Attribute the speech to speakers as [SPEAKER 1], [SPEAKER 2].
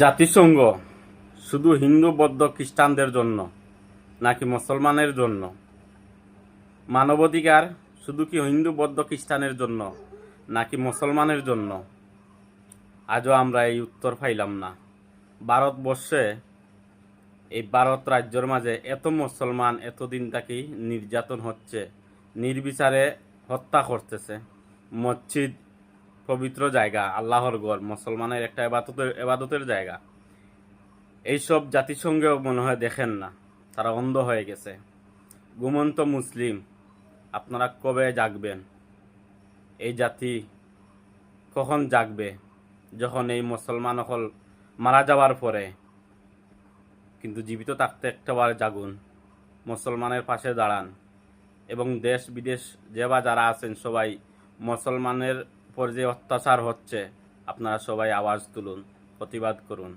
[SPEAKER 1] জাতিসংঘ শুধু হিন্দু বৌদ্ধ খ্রিস্টানদের জন্য নাকি মুসলমানের জন্য? মানবাধিকার শুধু কি হিন্দু বৌদ্ধ খ্রিস্টানের জন্য নাকি মুসলমানের জন্য? আজও আমরা এই উত্তর পাইলাম না। ভারতবর্ষে এই ভারত রাজ্যের মাঝে এত মুসলমান এতদিন থাকি নির্যাতন হচ্ছে, নির্বিচারে হত্যা করতেছে। মসজিদ পবিত্র জায়গা, আল্লাহর ঘর, মুসলমানের একটা এবাদতের জায়গা। এইসব জাতিসংঘেও মনে হয় দেখেন না, তারা অন্ধ হয়ে গেছে। ঘুমন্ত মুসলিম, আপনারা কবে জাগবেন? এই জাতি কখন জাগবে? যখন এই মুসলমান হল মারা যাওয়ার পরে। কিন্তু জীবিত থাকতে একটাবার জাগুন, মুসলমানের পাশে দাঁড়ান এবং দেশ বিদেশ যারা আছেন সবাই মুসলমানের উপর যে অত্যাচার হচ্ছে আপনারা সবাই আওয়াজ তুলুন, প্রতিবাদ করুন।